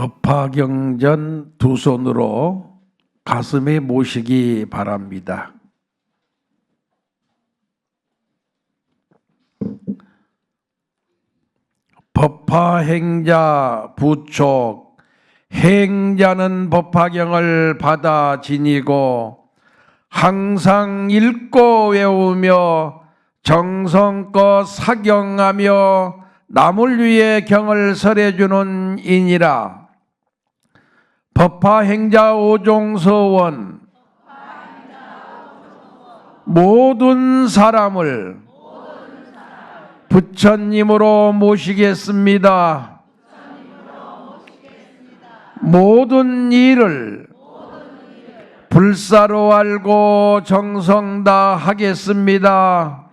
법화경전 두 손으로 가슴에 모시기 바랍니다. 법화행자 부촉, 행자는 법화경을 받아 지니고 항상 읽고 외우며 정성껏 사경하며 남을 위해 경을 설해주는 이니라. 법화행자 오종서원 모든 사람을 부처님으로 모시겠습니다. 모든 일을 불사로 알고 정성 다 하겠습니다.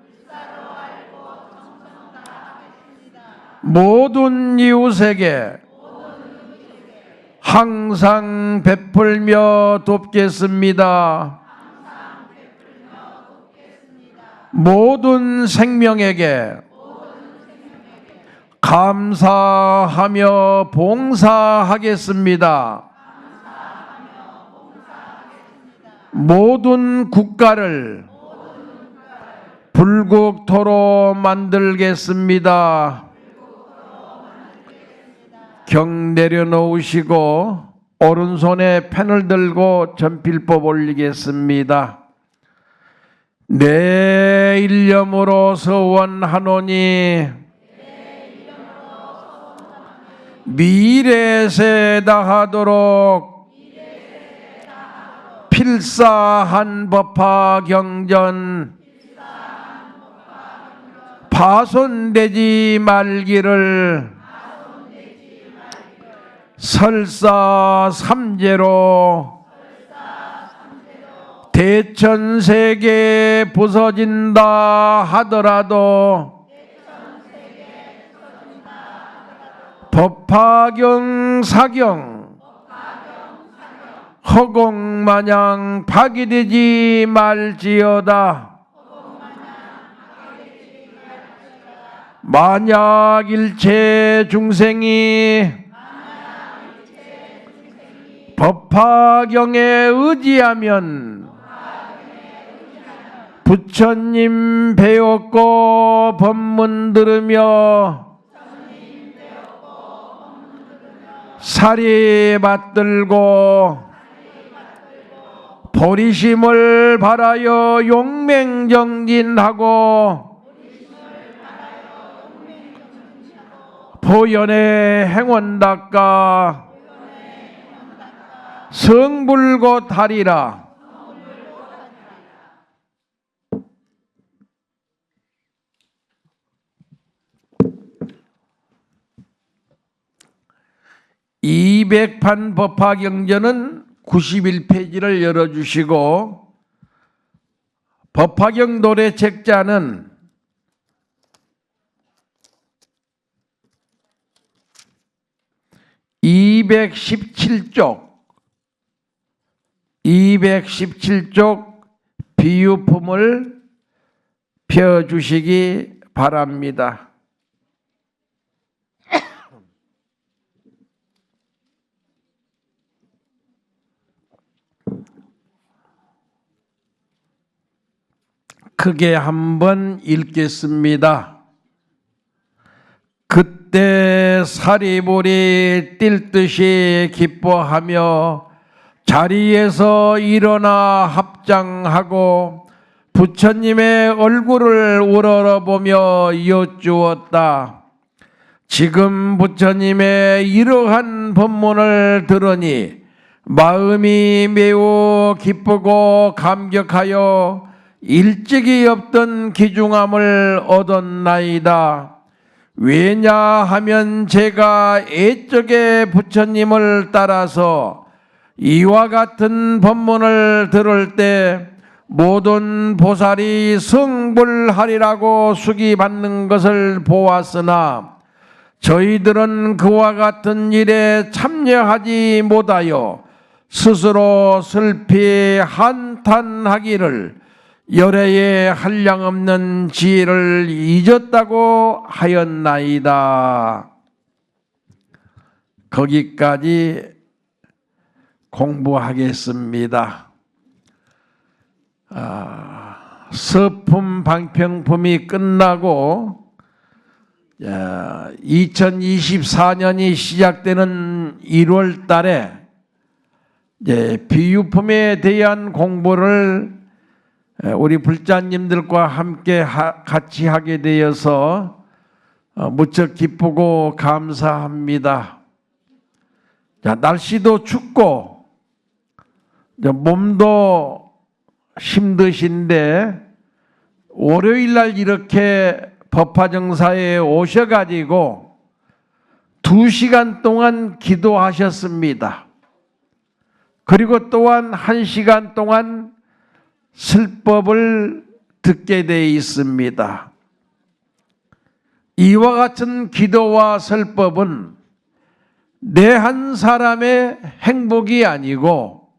모든 이웃에게 항상 베풀며 돕겠습니다. 모든 생명에게 감사하며 봉사하겠습니다. 모든 국가를 불국토로 만들겠습니다. 경 내려놓으시고 오른손에 펜을 들고 전필법 올리겠습니다. 내 일념으로 서원하노니 미래세 다하도록 필사한 법화경전 파손되지 말기를 설사 삼재로 대천세계 부서진다 하더라도 법화경 사경 허공마냥 파괴되지 말지어다. 만약 일체 중생이 법화경에 의지하면 부처님 배웠고 법문 들으며 사리 받들고 보리심을 바라여 용맹정진하고 보현의 행원 닦아 성불곧 하리라. (200판) 법화경전은 91페이지를 열어주시고 법화경 노래 책자는 (217쪽) 비유품을 펴주시기 바랍니다. 크게 한번 읽겠습니다. 그때 사리불이 뛸 듯이 기뻐하며 자리에서 일어나 합장하고 부처님의 얼굴을 우러러보며 여쭈었다. 지금 부처님의 이러한 법문을 들으니 마음이 매우 기쁘고 감격하여 일찍이 없던 기중함을 얻었나이다. 왜냐하면 제가 애적에 부처님을 따라서 이와 같은 법문을 들을 때 모든 보살이 성불하리라고 수기받는 것을 보았으나 저희들은 그와 같은 일에 참여하지 못하여 스스로 슬피 한탄하기를 열애의 한량없는 지혜를 잊었다고 하였나이다. 거기까지 공부하겠습니다. 서품 방평품이 끝나고 2024년이 시작되는 1월 달에 비유품에 대한 공부를 우리 불자님들과 함께 같이 하게 되어서 무척 기쁘고 감사합니다. 날씨도 춥고 몸도 힘드신데 월요일 날 이렇게 법화정사에 오셔가지고 2시간 동안 기도하셨습니다. 그리고 또한 1시간 동안 설법을 듣게 되어 있습니다. 이와 같은 기도와 설법은 내 한 사람의 행복이 아니고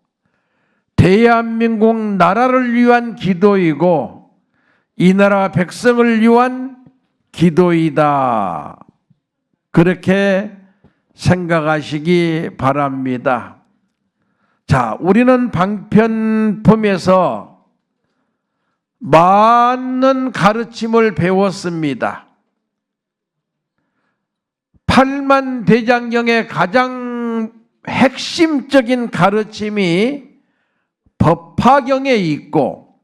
대한민국 나라를 위한 기도이고 이 나라 백성을 위한 기도이다. 그렇게 생각하시기 바랍니다. 자, 우리는 방편품에서 많은 가르침을 배웠습니다. 팔만대장경의 가장 핵심적인 가르침이 법화경에 있고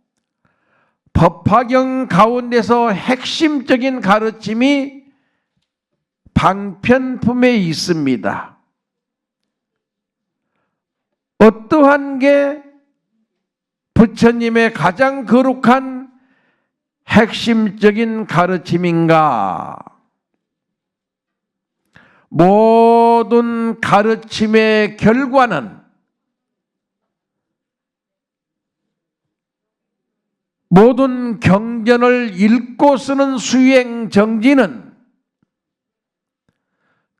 법화경 가운데서 핵심적인 가르침이 방편품에 있습니다. 어떠한 게 부처님의 가장 거룩한 핵심적인 가르침인가? 모든 가르침의 결과는 모든 경전을 읽고 쓰는 수행 정지는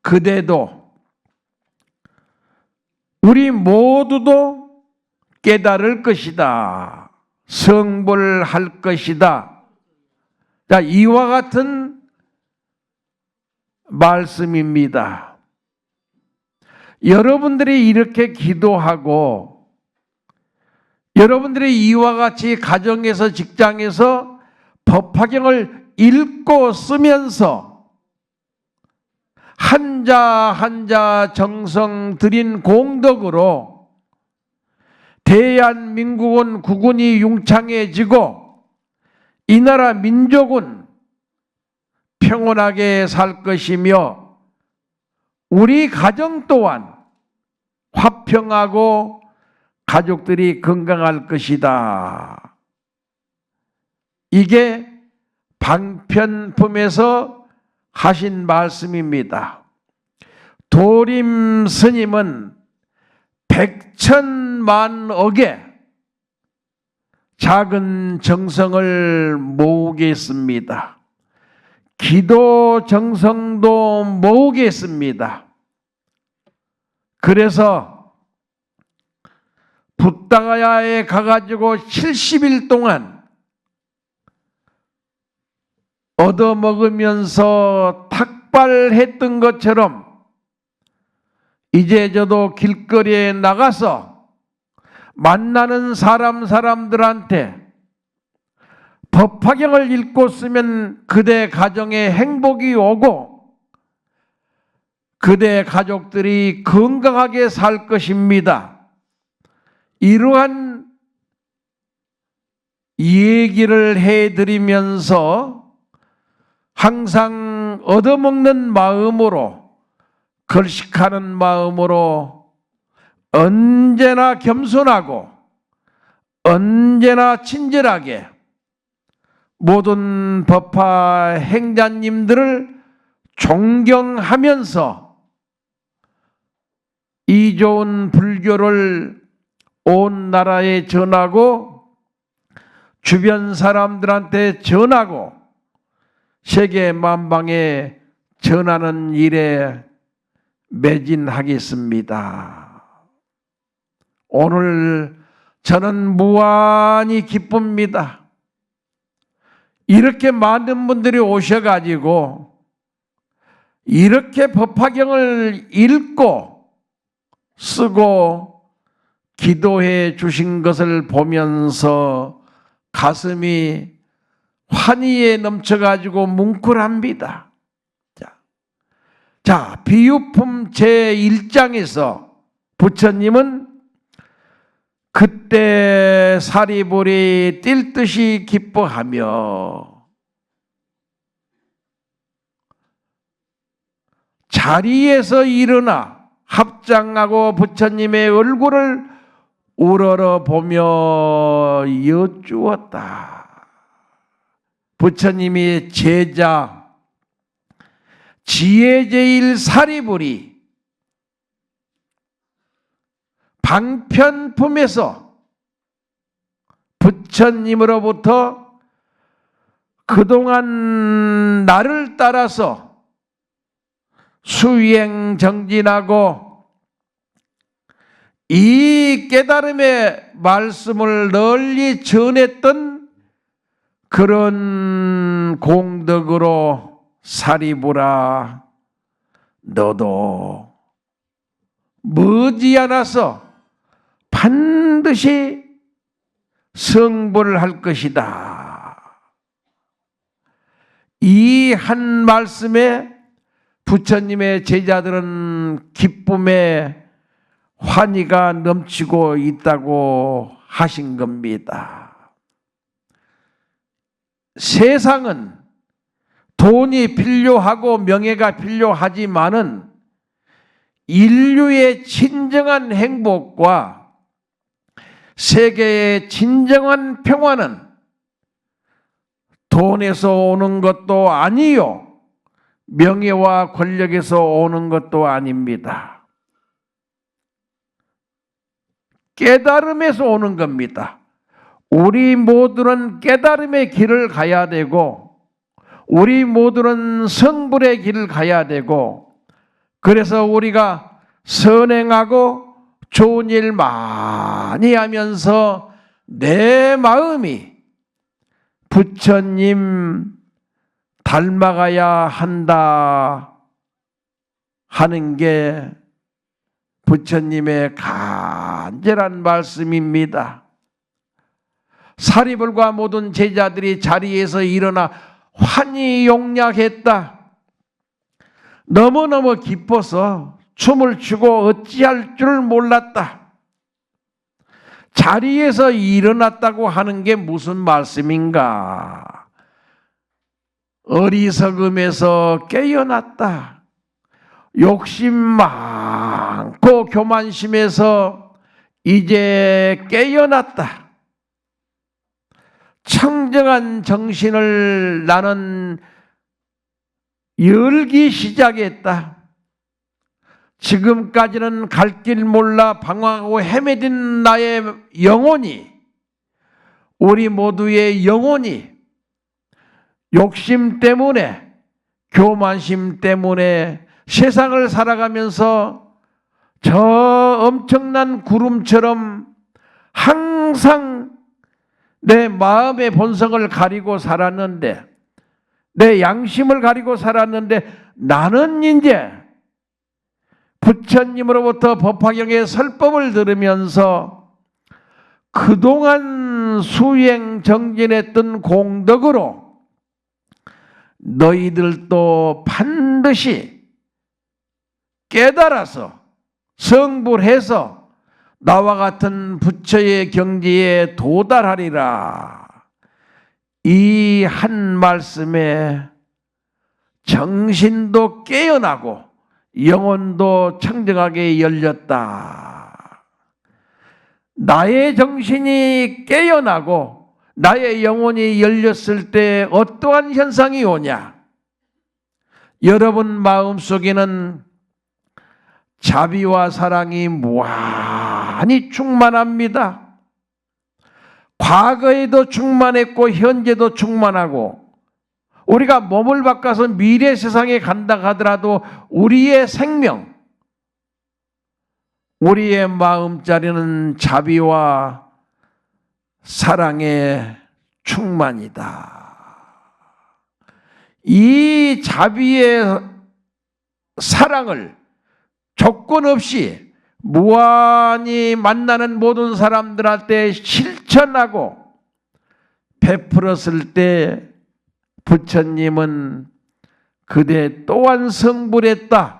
그대도 우리 모두도 깨달을 것이다. 성불할 것이다. 자, 이와 같은 말씀입니다. 여러분들이 이렇게 기도하고 여러분들이 이와 같이 가정에서 직장에서 법화경을 읽고 쓰면서 한자 한자 정성 들인 공덕으로 대한민국은 국운이 융창해지고 이 나라 민족은 평온하게 살 것이며 우리 가정 또한 화평하고 가족들이 건강할 것이다. 이게 방편품에서 하신 말씀입니다. 도림 스님은 백천만억의 작은 정성을 모으겠습니다. 기도 정성도 모으겠습니다. 그래서 붓다가야에 가가지고 70일 동안 얻어먹으면서 탁발했던 것처럼 이제 저도 길거리에 나가서 만나는 사람들한테 법화경을 읽고 쓰면 그대 가정에 행복이 오고 그대 가족들이 건강하게 살 것입니다. 이러한 얘기를 해드리면서 항상 얻어먹는 마음으로 걸식하는 마음으로 언제나 겸손하고 언제나 친절하게 모든 법화 행자님들을 존경하면서 이 좋은 불교를 온 나라에 전하고 주변 사람들한테 전하고 세계 만방에 전하는 일에 매진하겠습니다. 오늘 저는 무한히 기쁩니다. 이렇게 많은 분들이 오셔가지고 이렇게 법화경을 읽고 쓰고 기도해 주신 것을 보면서 가슴이 환희에 넘쳐가지고 뭉클합니다. 자, 비유품 제1장에서 부처님은 그때 사리불이 뛸 듯이 기뻐하며 자리에서 일어나 합장하고 부처님의 얼굴을 우러러 보며 여쭈었다. 부처님이 제자 지혜제일 사리불이 방편품에서 부처님으로부터 그동안 나를 따라서 수행 정진하고 이 깨달음의 말씀을 널리 전했던 그런 공덕으로 사리불아 너도 머지않아서 반드시 성불을 할 것이다. 이 한 말씀에 부처님의 제자들은 기쁨에 환희가 넘치고 있다고 하신 겁니다. 세상은 돈이 필요하고 명예가 필요하지만은 인류의 진정한 행복과 세계의 진정한 평화는 돈에서 오는 것도 아니요, 명예와 권력에서 오는 것도 아닙니다. 깨달음에서 오는 겁니다. 우리 모두는 깨달음의 길을 가야 되고 우리 모두는 성불의 길을 가야 되고, 그래서 우리가 선행하고 좋은 일 많이 하면서 내 마음이 부처님 닮아가야 한다 하는 게 부처님의 간절한 말씀입니다. 사리불과 모든 제자들이 자리에서 일어나 환히 용약했다. 너무너무 기뻐서 춤을 추고 어찌할 줄 몰랐다. 자리에서 일어났다고 하는 게 무슨 말씀인가? 어리석음에서 깨어났다. 욕심 많고 교만심에서 이제 깨어났다. 청정한 정신을 나는 열기 시작했다. 지금까지는 갈 길 몰라 방황하고 헤매든 나의 영혼이, 우리 모두의 영혼이 욕심 때문에, 교만심 때문에 세상을 살아가면서 저 엄청난 구름처럼 항상 내 마음의 본성을 가리고 살았는데, 내 양심을 가리고 살았는데, 나는 이제 부처님으로부터 법화경의 설법을 들으면서 그동안 수행 정진했던 공덕으로 너희들도 반드시 깨달아서 성불해서 나와 같은 부처의 경지에 도달하리라. 이 한 말씀에 정신도 깨어나고 영혼도 청정하게 열렸다. 나의 정신이 깨어나고 나의 영혼이 열렸을 때 어떠한 현상이 오냐? 여러분 마음속에는 자비와 사랑이 무한히 충만합니다. 과거에도 충만했고 현재도 충만하고, 우리가 몸을 바꿔서 미래 세상에 간다 하더라도 우리의 생명, 우리의 마음자리는 자비와 사랑의 충만이다. 이 자비의 사랑을 조건 없이 무한히 만나는 모든 사람들한테 실천하고 베풀었을 때 부처님은 그대 또한 성불했다.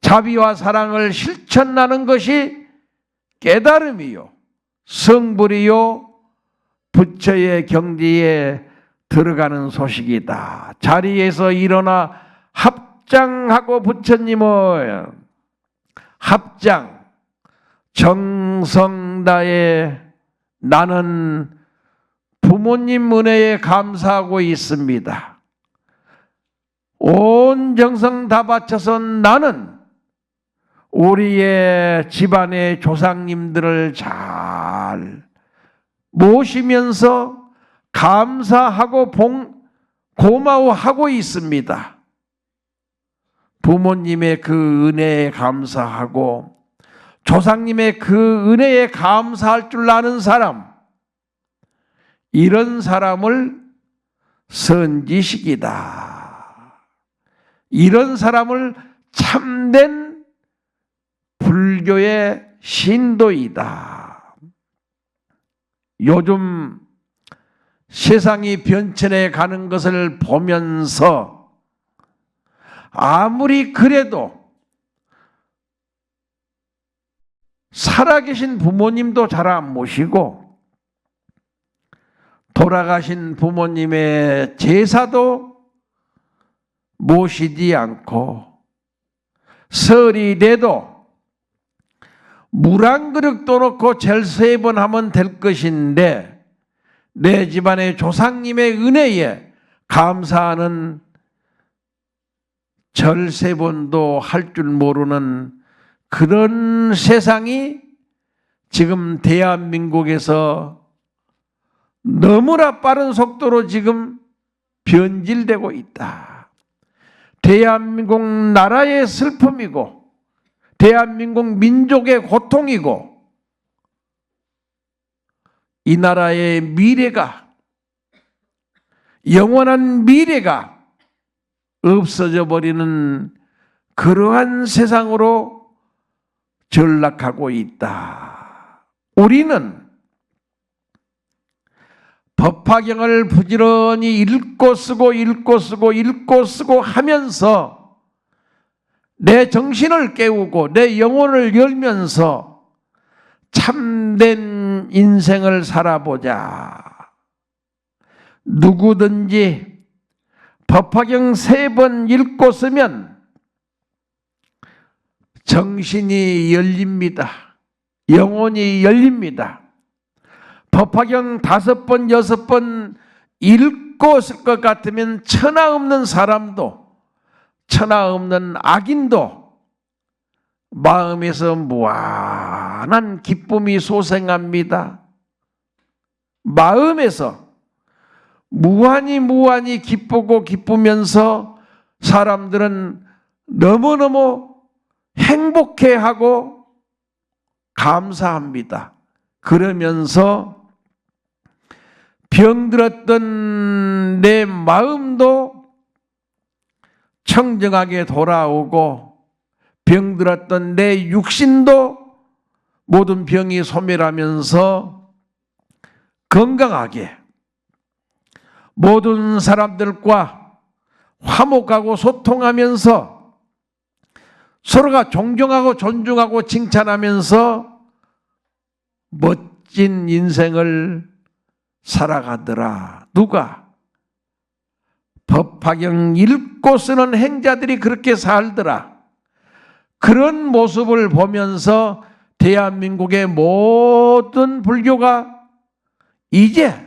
자비와 사랑을 실천하는 것이 깨달음이요, 성불이요, 부처의 경지에 들어가는 소식이다. 자리에서 일어나 합장하고 부처님을 합장, 정성다에 나는 부모님 은혜에 감사하고 있습니다. 온 정성 다 바쳐서 나는 우리의 집안의 조상님들을 잘 모시면서 감사하고 고마워하고 있습니다. 부모님의 그 은혜에 감사하고 조상님의 그 은혜에 감사할 줄 아는 사람, 이런 사람을 선지식이다. 이런 사람을 참된 불교의 신도이다. 요즘 세상이 변천해 가는 것을 보면서 아무리 그래도 살아계신 부모님도 잘 안 모시고 돌아가신 부모님의 제사도 모시지 않고 설이 돼도 물 한 그릇 떠놓고 절 3번 하면 될 것인데 내 집안의 조상님의 은혜에 감사하는 절 3번도 할 줄 모르는 그런 세상이 지금 대한민국에서 너무나 빠른 속도로 지금 변질되고 있다. 대한민국 나라의 슬픔이고 대한민국 민족의 고통이고 이 나라의 미래가, 영원한 미래가 없어져 버리는 그러한 세상으로 전락하고 있다. 우리는 법화경을 부지런히 읽고 쓰고 하면서 내 정신을 깨우고 내 영혼을 열면서 참된 인생을 살아보자. 누구든지 법화경 3번 읽고 쓰면 정신이 열립니다. 영혼이 열립니다. 법화경 5번, 6번 읽고 쓸 것 같으면 천하 없는 사람도, 천하 없는 악인도 마음에서 무한한 기쁨이 솟아납니다. 마음에서 무한히 기쁘고 기쁘면서 사람들은 너무너무 행복해하고 감사합니다. 그러면서 병들었던 내 마음도 청정하게 돌아오고 병들었던 내 육신도 모든 병이 소멸하면서 건강하게 모든 사람들과 화목하고 소통하면서 서로가 존경하고 존중하고 칭찬하면서 멋진 인생을 살아가더라. 누가? 법화경 읽고 쓰는 행자들이 그렇게 살더라. 그런 모습을 보면서 대한민국의 모든 불교가 이제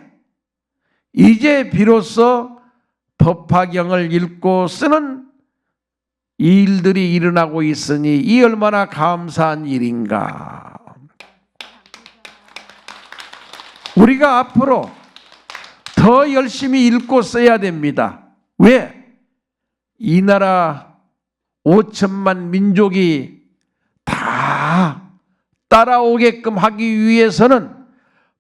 비로소 법화경을 읽고 쓰는 일들이 일어나고 있으니 이 얼마나 감사한 일인가. 우리가 앞으로 더 열심히 읽고 써야 됩니다. 왜? 이 나라 5천만 민족이 다 따라오게끔 하기 위해서는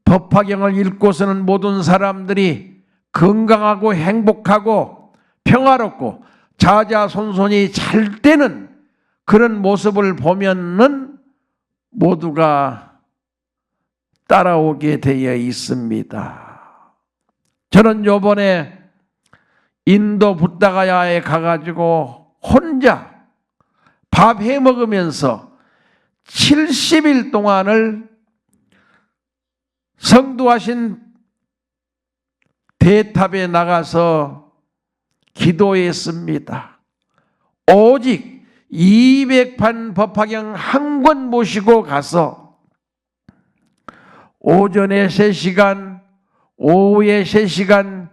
법화경을 읽고서는 모든 사람들이 건강하고 행복하고 평화롭고 자자손손이 잘 되는 그런 모습을 보면은 모두가 따라오게 되어 있습니다. 저는 요번에 인도 부다가야에 가가지고 혼자 밥 해 먹으면서 70일 동안을 성도하신 대탑에 나가서 기도했습니다. 오직 200판 법화경 한 권 모시고 가서 오전에 3시간, 오후에 3시간,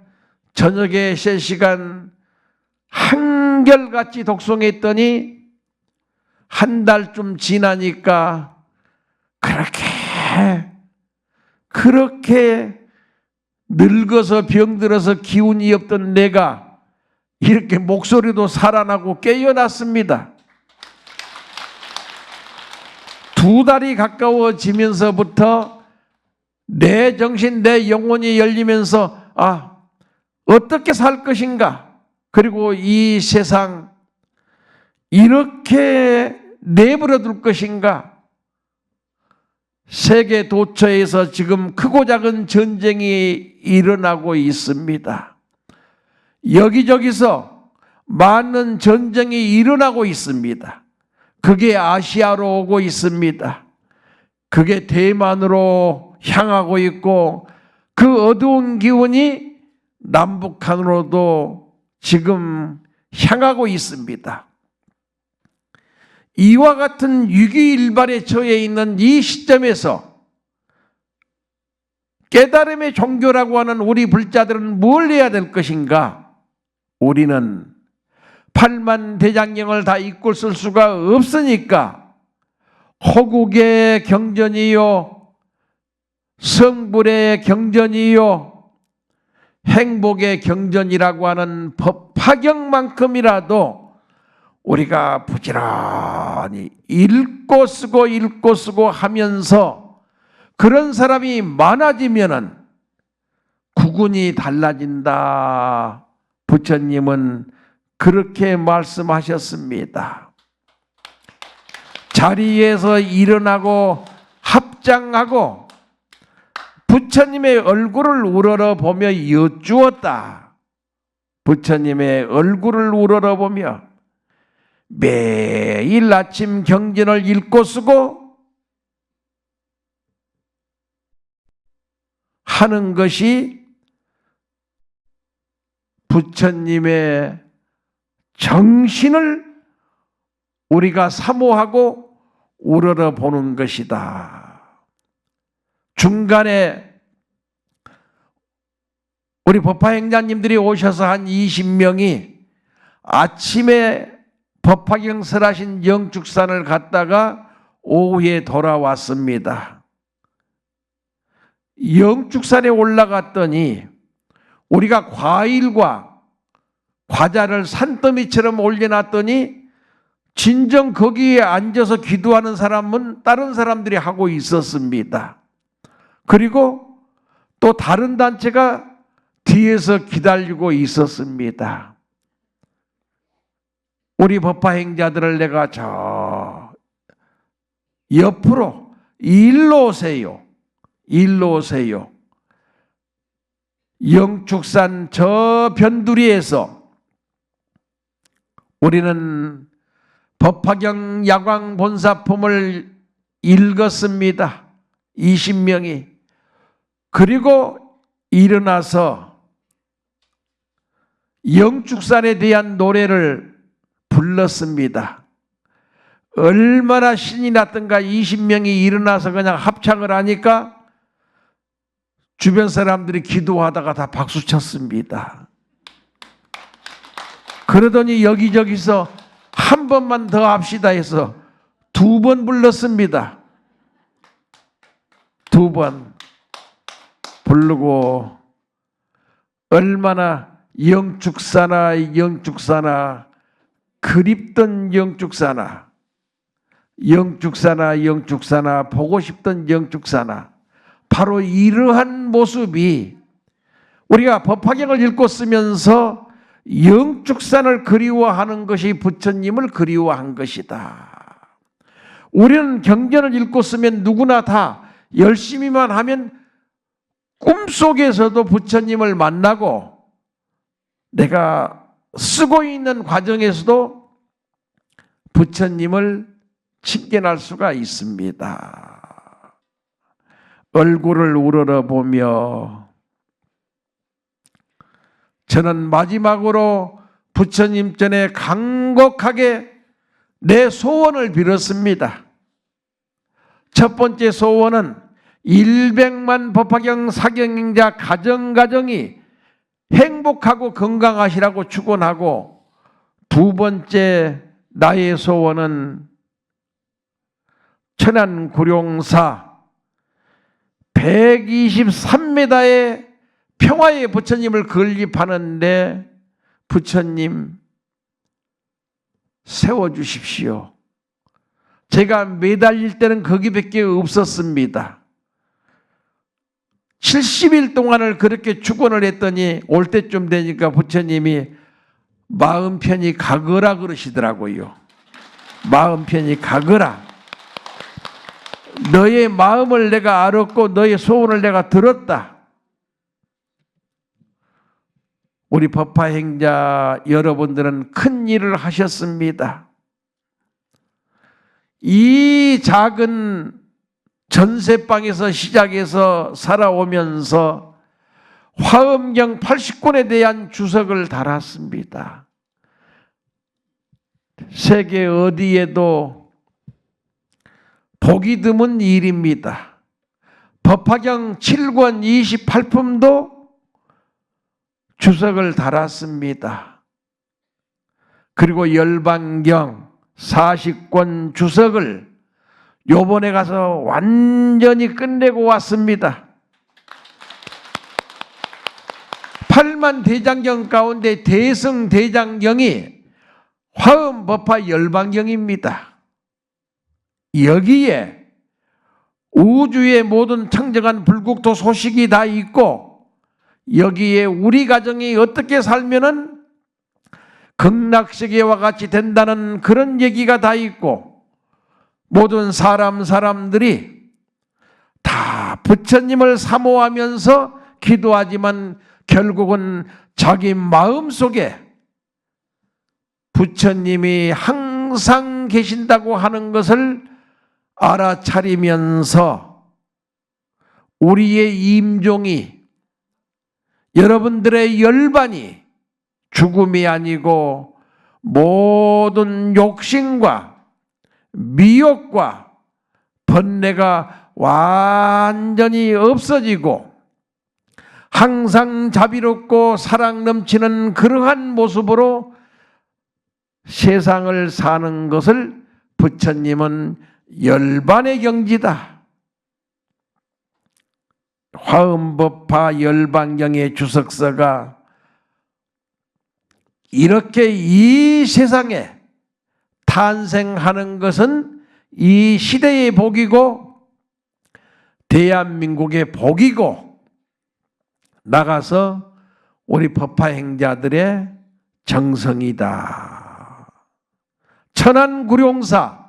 저녁에 3시간 한결같이 독송했더니 한 달쯤 지나니까 그렇게 늙어서 병들어서 기운이 없던 내가 이렇게 목소리도 살아나고 깨어났습니다. 2달이 가까워지면서부터 내 정신, 내 영혼이 열리면서 어떻게 살 것인가, 그리고 이 세상 이렇게 내버려 둘 것인가. 세계 도처에서 지금 크고 작은 전쟁이 일어나고 있습니다. 여기저기서 많은 전쟁이 일어나고 있습니다. 그게 아시아로 오고 있습니다. 그게 대만으로 향하고 있고, 그 어두운 기운이 남북한으로도 지금 향하고 있습니다. 이와 같은 위기일발에 처해 있는 이 시점에서 깨달음의 종교라고 하는 우리 불자들은 뭘 해야 될 것인가? 우리는 8만 대장경을 다 이끌 수가 없으니까 호국의 경전이요, 성불의 경전이요, 행복의 경전이라고 하는 법화경만큼이라도 우리가 부지런히 읽고 쓰고 하면서 그런 사람이 많아지면은 구군이 달라진다. 부처님은 그렇게 말씀하셨습니다. 자리에서 일어나고 합장하고 부처님의 얼굴을 우러러보며 여쭈었다. 부처님의 얼굴을 우러러보며 매일 아침 경전을 읽고 쓰고 하는 것이 부처님의 정신을 우리가 사모하고 우러러보는 것이다. 중간에 우리 법화행자님들이 오셔서 한 20명이 아침에 법화경설 하신 영축산을 갔다가 오후에 돌아왔습니다. 영축산에 올라갔더니 우리가 과일과 과자를 산더미처럼 올려놨더니 진정 거기에 앉아서 기도하는 사람은 다른 사람들이 하고 있었습니다. 그리고 또 다른 단체가 뒤에서 기다리고 있었습니다. 우리 법화행자들을 내가 저 옆으로 일로 오세요. 일로 오세요. 영축산 저 변두리에서 우리는 법화경 야광 본사품을 읽었습니다. 20명이. 그리고 일어나서 영축산에 대한 노래를 불렀습니다. 얼마나 신이 났던가. 20명이 일어나서 그냥 합창을 하니까 주변 사람들이 기도하다가 다 박수 쳤습니다. 그러더니 여기저기서 한 번만 더 합시다 해서 2번 불렀습니다. 2번 부르고 얼마나 영축사나 그립던 영축사나 보고 싶던 영축사나 바로 이러한 모습이 우리가 법화경을 읽고 쓰면서 영축산을 그리워하는 것이 부처님을 그리워한 것이다. 우리는 경전을 읽고 쓰면 누구나 다 열심히만 하면 꿈속에서도 부처님을 만나고 내가 쓰고 있는 과정에서도 부처님을 직견할 수가 있습니다. 얼굴을 우러러보며 저는 마지막으로 부처님 전에 간곡하게 내 소원을 빌었습니다. 첫 번째 소원은 100만 법화경 사경행자 가정가정이 행복하고 건강하시라고 축원하고, 두 번째 나의 소원은 천안구룡사 123m의 평화의 부처님을 건립하는데 부처님 세워주십시오. 제가 매달릴 때는 거기밖에 없었습니다. 70일 동안을 그렇게 축원을 했더니 올 때쯤 되니까 부처님이 마음 편히 가거라 그러시더라고요. 마음 편히 가거라. 너의 마음을 내가 알았고 너의 소원을 내가 들었다. 우리 법화행자 여러분들은 큰 일을 하셨습니다. 이 작은 전세방에서 시작해서 살아오면서 화엄경 80권에 대한 주석을 달았습니다. 세계 어디에도 보기 드문 일입니다. 법화경 7권 28품도 주석을 달았습니다. 그리고 열반경 40권 주석을 요번에 가서 완전히 끝내고 왔습니다. 8만 대장경 가운데 대승대장경이 화엄법화 열반경입니다. 여기에 우주의 모든 청정한 불국토 소식이 다 있고, 여기에 우리 가정이 어떻게 살면은 극락세계와 같이 된다는 그런 얘기가 다 있고, 모든 사람들이 다 부처님을 사모하면서 기도하지만 결국은 자기 마음속에 부처님이 항상 계신다고 하는 것을 알아차리면서 우리의 임종이, 여러분들의 열반이 죽음이 아니고 모든 욕심과 미혹과 번뇌가 완전히 없어지고 항상 자비롭고 사랑 넘치는 그러한 모습으로 세상을 사는 것을 부처님은 열반의 경지다. 화엄법화 열반경의 주석서가 이렇게 이 세상에 탄생하는 것은 이 시대의 복이고 대한민국의 복이고, 나가서 우리 법화행자들의 정성이다. 천안구룡사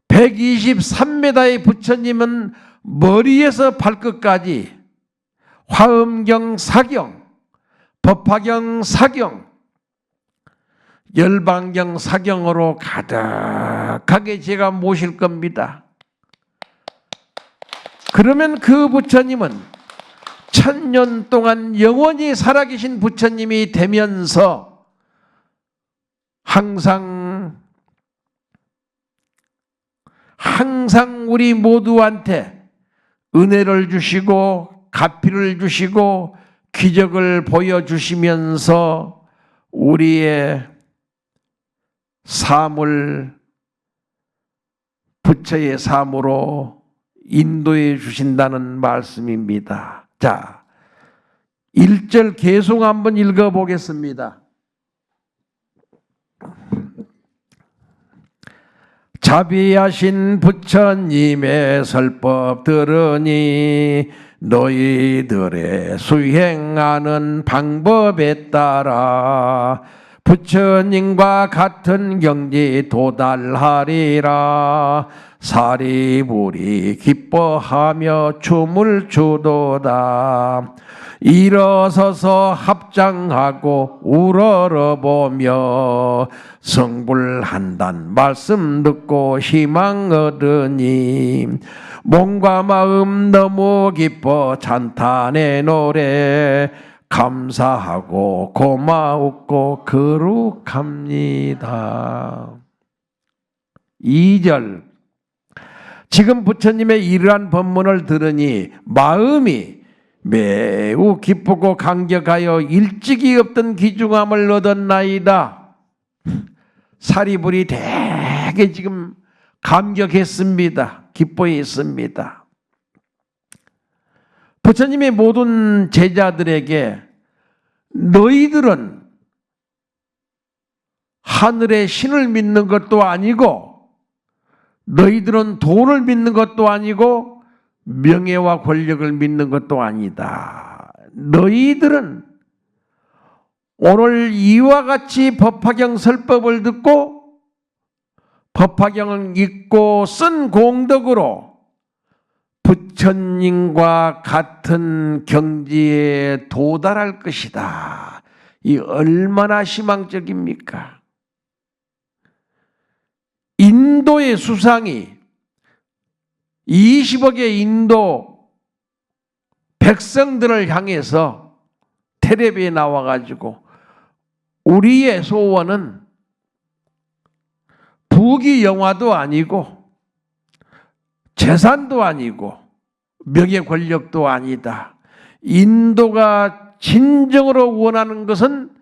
123m의 부처님은 머리에서 발끝까지 화엄경 사경, 법화경 사경, 열반경 사경으로 가득하게 제가 모실 겁니다. 그러면 그 부처님은 1000년 동안 영원히 살아계신 부처님이 되면서 항상 우리 모두한테 은혜를 주시고 가피를 주시고 기적을 보여주시면서 우리의 삶을 부처의 삶으로 인도해 주신다는 말씀입니다. 자, 1절 계속 한번 읽어보겠습니다. 자비하신 부처님의 설법 들으니 너희들의 수행하는 방법에 따라 부처님과 같은 경지 도달하리라. 사리불이 기뻐하며 춤을 추도다. 일어서서 합장하고 우러러보며 성불한단 말씀 듣고 희망 얻으니 몸과 마음 너무 기뻐 찬탄의 노래 감사하고 고마웠고 거룩합니다. 2절 지금 부처님의 이러한 법문을 들으니 마음이 매우 기쁘고 감격하여 일찍이 없던 귀중함을 얻었나이다. 사리불이 되게 지금 감격했습니다. 기뻐했습니다. 부처님의 모든 제자들에게 너희들은 하늘의 신을 믿는 것도 아니고 너희들은 돈을 믿는 것도 아니고 명예와 권력을 믿는 것도 아니다. 너희들은 오늘 이와 같이 법화경 설법을 듣고 법화경을 읽고 쓴 공덕으로 부처님과 같은 경지에 도달할 것이다. 이 얼마나 희망적입니까? 인도의 수상이 20억의 인도 백성들을 향해서 텔레비에 나와가지고 우리의 소원은 부귀 영화도 아니고 재산도 아니고 명예 권력도 아니다. 인도가 진정으로 원하는 것은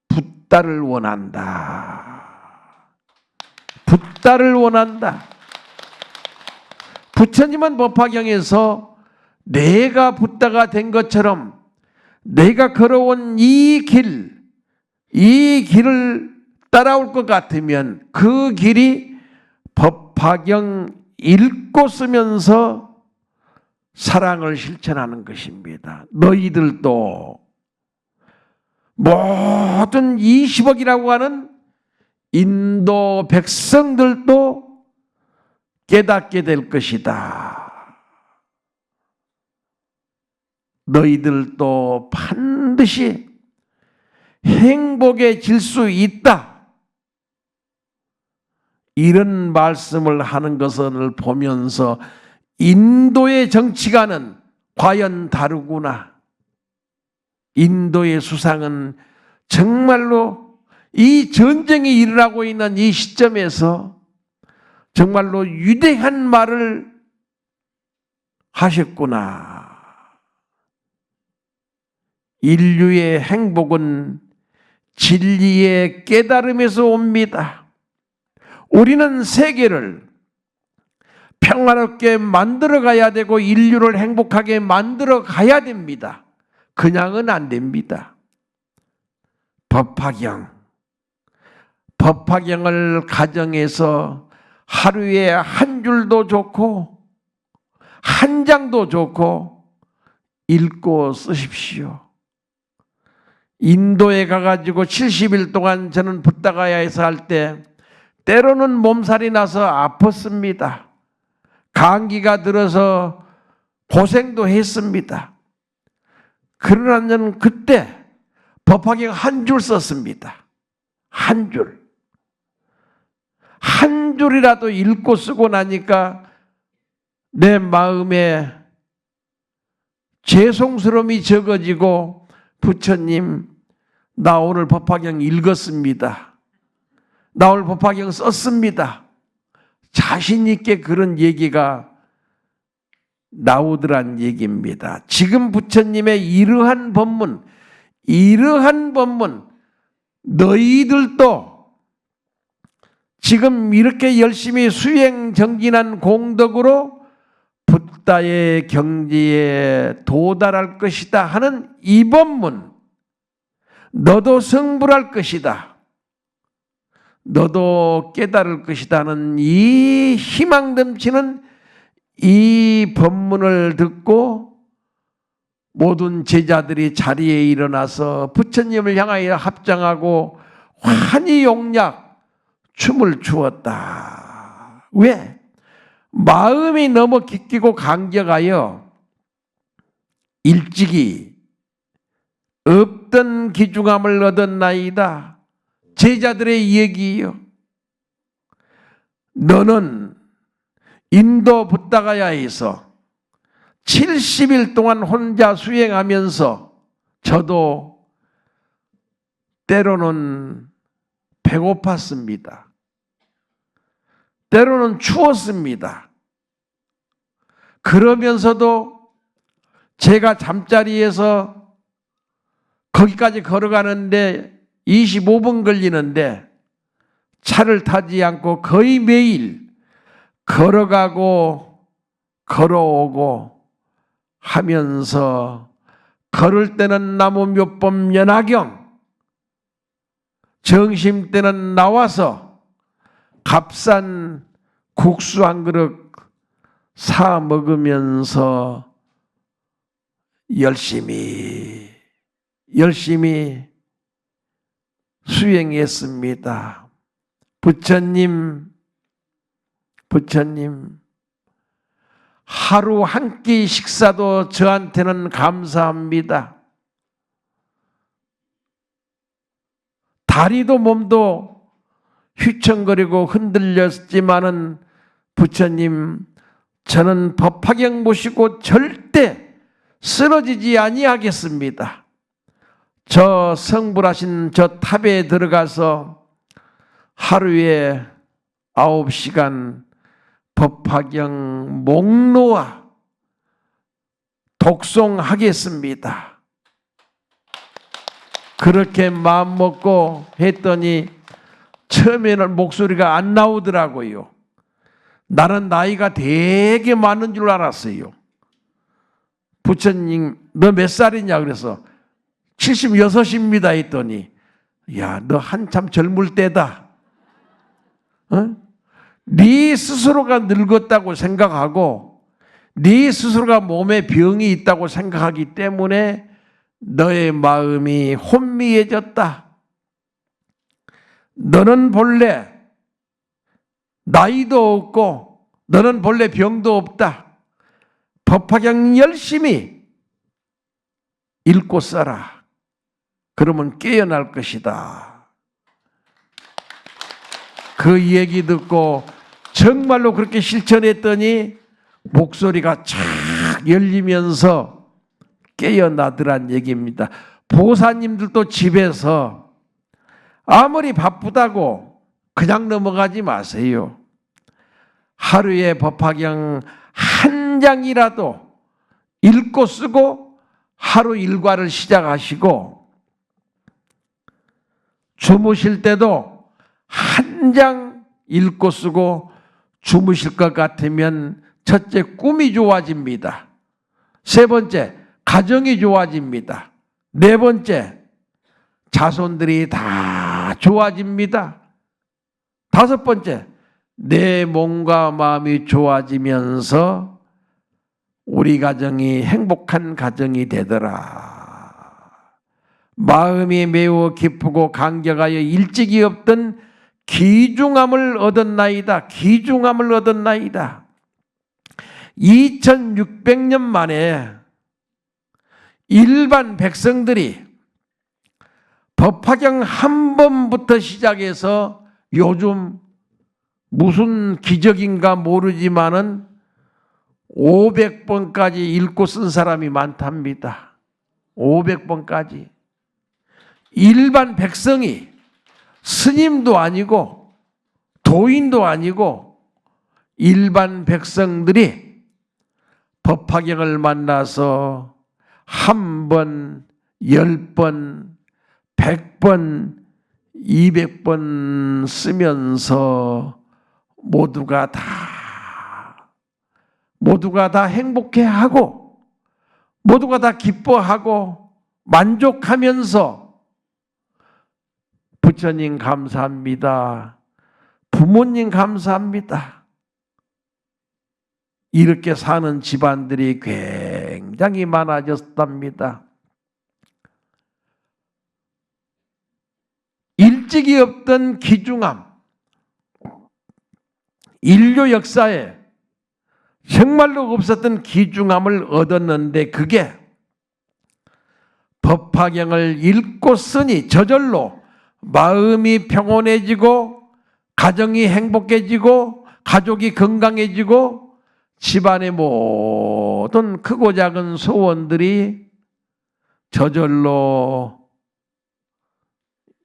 붓다를 원한다. 붓다를 원한다. 부처님은 법화경에서 내가 붓다가 된 것처럼 내가 걸어온 이 길을 따라올 것 같으면 그 길이 법화경 읽고 쓰면서 사랑을 실천하는 것입니다. 너희들도 모든 20억이라고 하는 인도 백성들도 깨닫게 될 것이다. 너희들도 반드시 행복해질 수 있다. 이런 말씀을 하는 것을 보면서 인도의 정치가는 과연 다르구나. 인도의 수상은 정말로 이 전쟁이 일어나고 있는 이 시점에서 정말로 위대한 말을 하셨구나. 인류의 행복은 진리의 깨달음에서 옵니다. 우리는 세계를 평화롭게 만들어 가야 되고 인류를 행복하게 만들어 가야 됩니다. 그냥은 안 됩니다. 법화경을 가정에서 하루에 한 줄도 좋고 한 장도 좋고 읽고 쓰십시오. 인도에 가가지고 70일 동안 저는 붓다가야에서 할 때 때로는 몸살이 나서 아팠습니다. 감기가 들어서 고생도 했습니다. 그러나 저는 그때 법화경 한 줄 썼습니다. 한 줄. 한 줄이라도 읽고 쓰고 나니까 내 마음에 죄송스러움이 적어지고 부처님 나 오늘 법화경 읽었습니다. 나 오늘 법화경 썼습니다. 자신 있게 그런 얘기가 나오더란 얘기입니다. 지금 부처님의 이러한 법문 너희들도 지금 이렇게 열심히 수행 정진한 공덕으로 붓다의 경지에 도달할 것이다 하는 이 법문, 너도 성불할 것이다. 너도 깨달을 것이다는 이 희망 넘치는 이 법문을 듣고 모든 제자들이 자리에 일어나서 부처님을 향하여 합장하고 환희용약 춤을 추었다. 왜? 마음이 너무 기끼고 감격하여 일찍이 없던 기중함을 얻었나이다. 제자들의 얘기요. 너는 인도 부다가야에서 70일 동안 혼자 수행하면서 저도 때로는 배고팠습니다. 때로는 추웠습니다. 그러면서도 제가 잠자리에서 거기까지 걸어가는데 25분 걸리는데 차를 타지 않고 거의 매일 걸어가고 걸어오고 하면서 걸을 때는 나무 몇 번 연화경, 점심 때는 나와서 값싼 국수 한 그릇 사 먹으면서 열심히 수행했습니다. 부처님 하루 한 끼 식사도 저한테는 감사합니다. 다리도 몸도 휘청거리고 흔들렸지만은 부처님, 저는 법화경 모시고 절대 쓰러지지 아니하겠습니다. 저 성불하신 저 탑에 들어가서 하루에 9시간 법화경 목놓아 독송하겠습니다. 그렇게 마음먹고 했더니 처음에는 목소리가 안 나오더라고요. 나는 나이가 되게 많은 줄 알았어요. 부처님, 너 몇 살이냐? 그래서 76입니다 했더니, 야, 너 한참 젊을 때다. 어? 네 스스로가 늙었다고 생각하고 네 스스로가 몸에 병이 있다고 생각하기 때문에 너의 마음이 혼미해졌다. 너는 본래 나이도 없고 너는 본래 병도 없다. 법화경 열심히 읽고 써라. 그러면 깨어날 것이다. 그 얘기 듣고 정말로 그렇게 실천했더니 목소리가 착 열리면서 깨어나더란 얘기입니다. 보사님들도 집에서 아무리 바쁘다고 그냥 넘어가지 마세요. 하루에 법화경 한 장이라도 읽고 쓰고 하루 일과를 시작하시고 주무실 때도 한 장 읽고 쓰고 주무실 것 같으면 첫째, 꿈이 좋아집니다. 세 번째, 가정이 좋아집니다. 네 번째, 자손들이 다 좋아집니다. 다섯 번째, 내 몸과 마음이 좋아지면서 우리 가정이 행복한 가정이 되더라. 마음이 매우 기쁘고 감격하여 일찍이 없던 기중함을 얻었나이다. 기중함을 얻었나이다. 2600년 만에 일반 백성들이 법화경 한 번부터 시작해서 요즘 무슨 기적인가 모르지만은 500번까지 읽고 쓴 사람이 많답니다. 500번까지. 일반 백성이 스님도 아니고 도인도 아니고 일반 백성들이 법화경을 만나서 한 번, 10번, 100번, 200번 쓰면서 모두가 다 행복해하고 모두가 다 기뻐하고 만족하면서 부처님 감사합니다. 부모님 감사합니다. 이렇게 사는 집안들이 굉장히 많아졌답니다. 일찍이 없던 기중암, 인류 역사에 정말로 없었던 기중암을 얻었는데 그게 법화경을 읽고 쓰니 저절로 마음이 평온해지고 가정이 행복해지고 가족이 건강해지고 집안의 모든 크고 작은 소원들이 저절로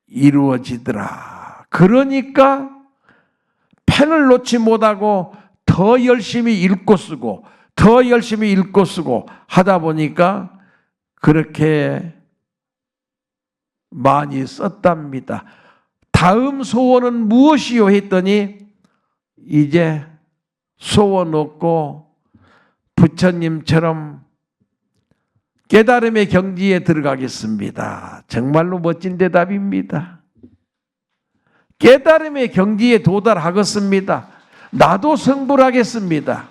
이루어지더라. 그러니까 펜을 놓지 못하고 더 열심히 읽고 쓰고 더 열심히 읽고 쓰고 하다 보니까 그렇게 많이 썼답니다. 다음 소원은 무엇이요? 했더니 이제 소원 없고 부처님처럼 깨달음의 경지에 들어가겠습니다. 정말로 멋진 대답입니다. 깨달음의 경지에 도달하겠습니다. 나도 성불하겠습니다.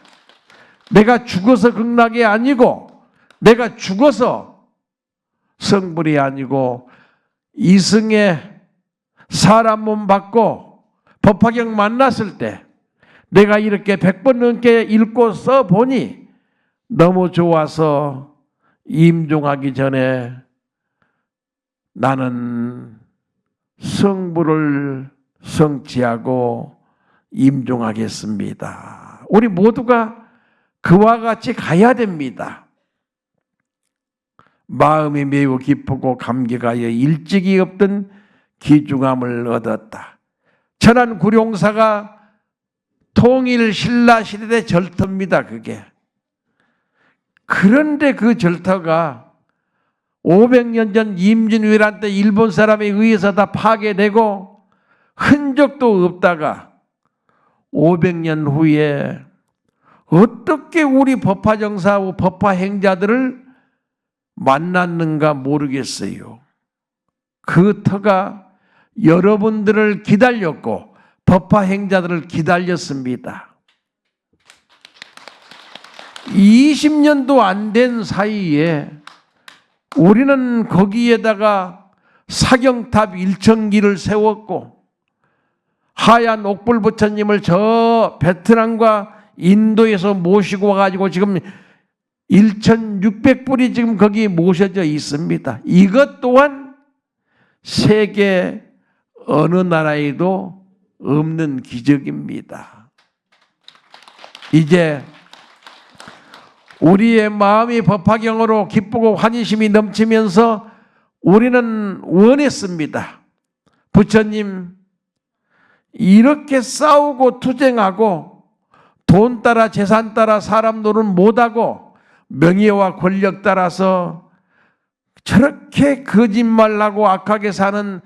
내가 죽어서 극락이 아니고 내가 죽어서 성불이 아니고 이승에 사람 몸 받고 법화경 만났을 때 내가 이렇게 100번 넘게 읽고 써보니 너무 좋아서 임종하기 전에 나는 성불을 성취하고 임종하겠습니다. 우리 모두가 그와 같이 가야 됩니다. 마음이 매우 기쁘고 감격하여 일찍이 없던 기중함을 얻었다. 천안 구룡사가 통일 신라 시대 절터입니다. 그게. 그런데 그 절터가 500년 전 임진왜란 때 일본 사람에 의해서 다 파괴되고 흔적도 없다가 500년 후에 어떻게 우리 법화정사하고 법화행자들을 만났는가 모르겠어요. 그 터가 여러분들을 기다렸고 법화행자들을 기다렸습니다. 20년도 안 된 사이에 우리는 거기에다가 사경탑 1,000기를 세웠고 하얀 옥불 부처님을 저 베트남과 인도에서 모시고 와가지고 지금 1,600불이 지금 거기 모셔져 있습니다. 이것 또한 세계 어느 나라에도 없는 기적입니다. 이제 우리의 마음이 법화경으로 기쁘고 환희심이 넘치면서 우리는 원했습니다. 부처님, 이렇게 싸우고 투쟁하고 돈 따라 재산 따라 사람 노릇 못하고 명예와 권력 따라서 저렇게 거짓말하고 악하게 사는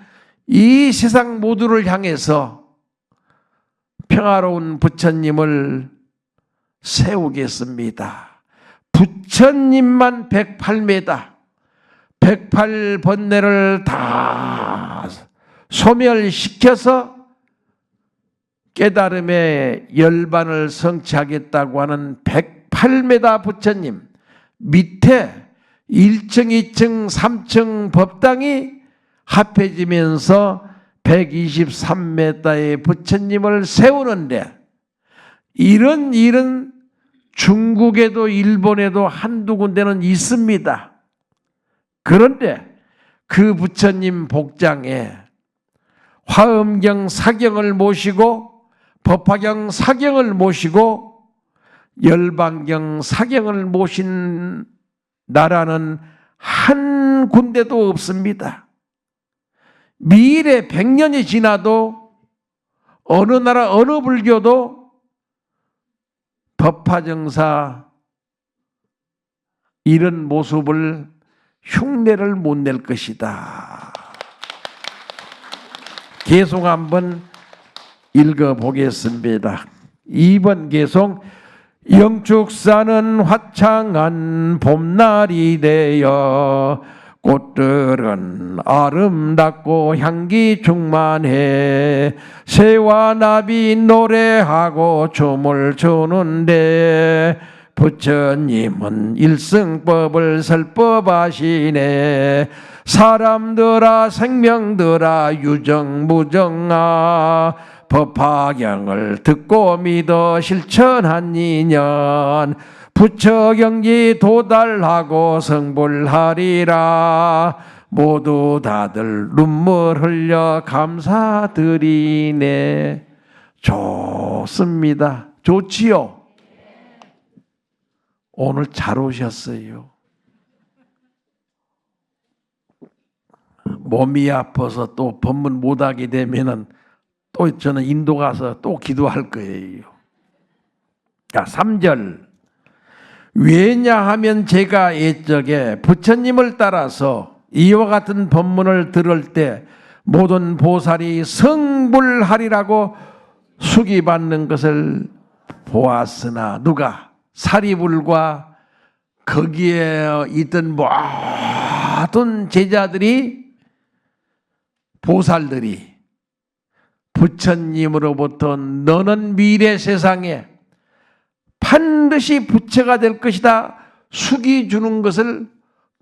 이 세상 모두를 향해서 평화로운 부처님을 세우겠습니다. 부처님만 108m, 108번뇌를 다 소멸시켜서 깨달음의 열반을 성취하겠다고 하는 108m 부처님 밑에 1층, 2층, 3층 법당이 합해지면서 123m의 부처님을 세우는데 이런 일은 중국에도 일본에도 한두 군데는 있습니다. 그런데 그 부처님 복장에 화엄경 사경을 모시고 법화경 사경을 모시고 열반경 사경을 모신 나라는 한 군데도 없습니다. 미래 100년이 지나도 어느 나라 어느 불교도 법화정사 이런 모습을 흉내를 못 낼 것이다. 개송 한번 읽어보겠습니다. 2번 개송. 영축사는 화창한 봄날이 되어 꽃들은 아름답고 향기 충만해 새와 나비 노래하고 춤을 추는데 부처님은 일승법을 설법하시네. 사람들아 생명들아 유정무정아 법화경을 듣고 믿어 실천한 인연 부처경지 도달하고 성불하리라. 모두 다들 눈물 흘려 감사드리네. 좋습니다. 좋지요? 오늘 잘 오셨어요. 몸이 아파서 또 법문 못하게 되면은 또 저는 인도 가서 또 기도할 거예요. 자, 3절. 왜냐하면 제가 옛적에 부처님을 따라서 이와 같은 법문을 들을 때 모든 보살이 성불하리라고 수기받는 것을 보았으나 누가? 사리불과 거기에 있던 모든 제자들이 보살들이 부처님으로부터 너는 미래 세상에 반드시 부처가 될 것이다 숙이 주는 것을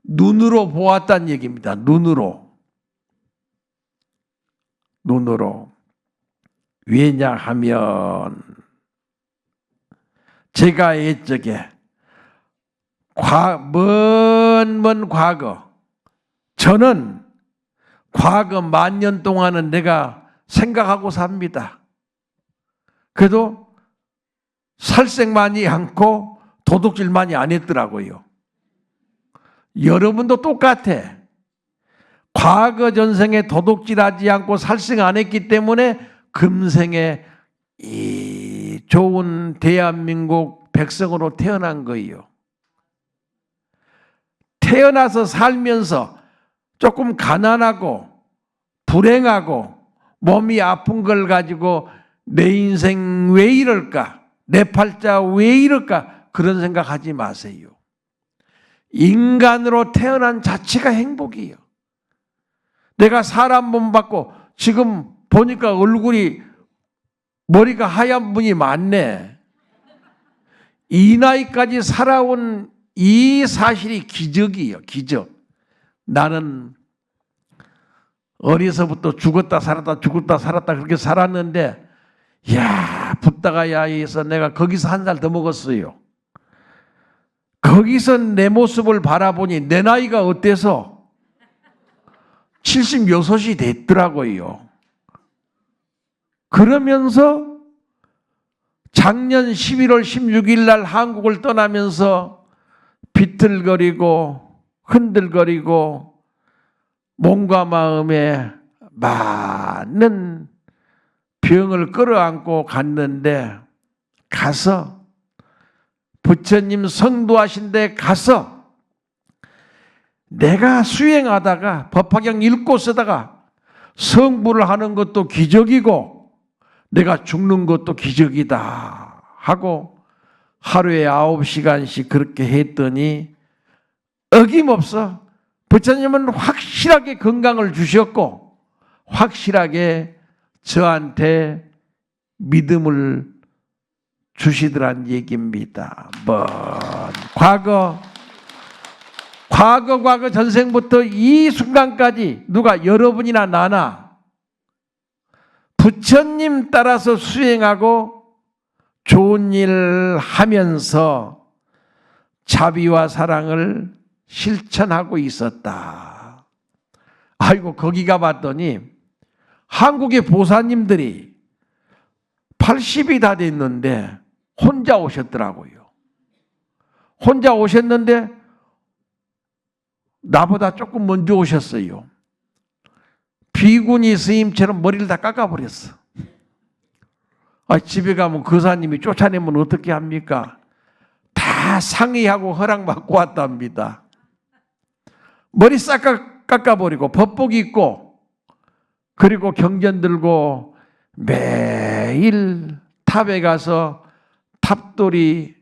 눈으로 보았다는 얘기입니다. 눈으로. 왜냐하면 제가 옛적에 먼 과거 저는 과거 10,000년 동안은 내가 생각하고 삽니다. 그래도 살색 많이 않고 도둑질 많이 안 했더라고요. 여러분도 똑같아. 과거 전생에 도둑질하지 않고 살생 안 했기 때문에 금생에 이 좋은 대한민국 백성으로 태어난 거예요. 태어나서 살면서 조금 가난하고 불행하고 몸이 아픈 걸 가지고 내 인생 왜 이럴까? 내 팔자 왜 이럴까? 그런 생각하지 마세요. 인간으로 태어난 자체가 행복이에요. 내가 사람 몸 받고 지금 보니까 얼굴이 머리가 하얀 분이 많네. 이 나이까지 살아온 이 사실이 기적이에요. 기적. 나는 어려서부터 죽었다 살았다 그렇게 살았는데 야 붓다가 야해서 내가 거기서 한 살 더 먹었어요. 거기서 내 모습을 바라보니 내 나이가 어때서 76이 됐더라고요. 그러면서 작년 11월 16일 날 한국을 떠나면서 비틀거리고 흔들거리고 몸과 마음에 많은 병을 끌어안고 갔는데 가서 부처님 성도하신 데 가서 내가 수행하다가 법화경 읽고 쓰다가 성불을 하는 것도 기적이고 내가 죽는 것도 기적이다 하고 하루에 9시간씩 그렇게 했더니 어김없어 부처님은 확실하게 건강을 주셨고 확실하게 저한테 믿음을 주시더란 얘기입니다. 과거 전생부터 이 순간까지 누가 여러분이나 나나 부처님 따라서 수행하고 좋은 일 하면서 자비와 사랑을 실천하고 있었다. 아이고 거기 가봤더니 한국의 보사님들이 80이 다 됐는데 혼자 오셨더라고요. 혼자 오셨는데 나보다 조금 먼저 오셨어요. 비구니 스님처럼 머리를 다 깎아버렸어. 집에 가면 거사님이 쫓아내면 어떻게 합니까? 다 상의하고 허락받고 왔답니다. 머리 싹 깎아버리고 법복 입고 그리고 경전 들고 매일 탑에 가서 탑돌이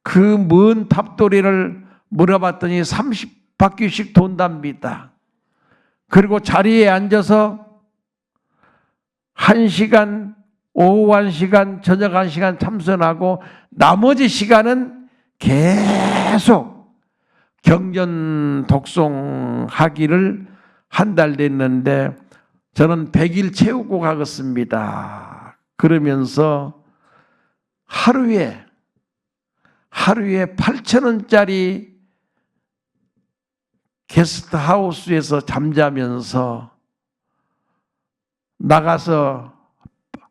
그 먼 탑돌이를 물어봤더니 바퀴씩 돈답니다. 그리고 자리에 앉아서 1시간, 오후 1시간, 저녁 1시간 참선하고 나머지 시간은 계속 경전 독송하기를 한 달 됐는데 저는 100일 채우고 가겠습니다. 그러면서 하루에 8,000원짜리 게스트하우스에서 잠자면서 나가서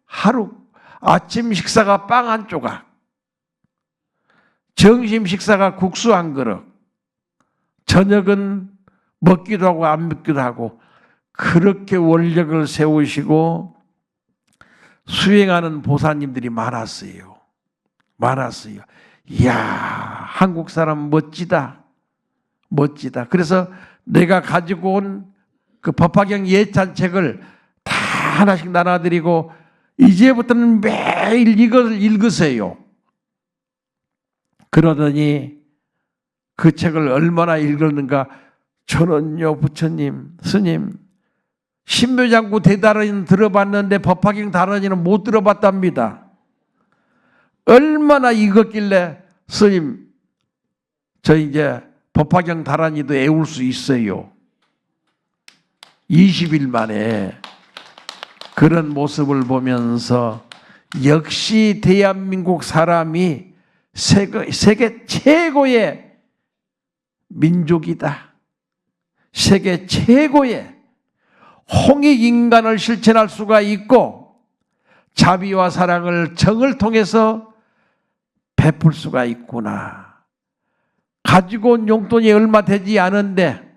하루 아침 식사가 빵 한 조각, 점심 식사가 국수 한 그릇, 저녁은 먹기도 하고 안 먹기도 하고 그렇게 원력을 세우시고 수행하는 보사님들이 많았어요. 많았어요. 이야, 한국 사람 멋지다. 멋지다. 그래서 내가 가지고 온 그 법화경 예찬책을 다 하나씩 나눠드리고 이제부터는 매일 이걸 읽으세요. 그러더니 그 책을 얼마나 읽었는가. 저는요, 부처님, 스님, 신묘장구 대단원은 들어봤는데 법화경 단원이는 못 들어봤답니다. 얼마나 읽었길래 스님, 저 이제 법화경 다란이도 애울 수 있어요. 20일 만에 그런 모습을 보면서 역시 대한민국 사람이 세계 최고의 민족이다. 세계 최고의 홍익인간을 실천할 수가 있고 자비와 사랑을 정을 통해서 베풀 수가 있구나. 가지고 온 용돈이 얼마 되지 않은데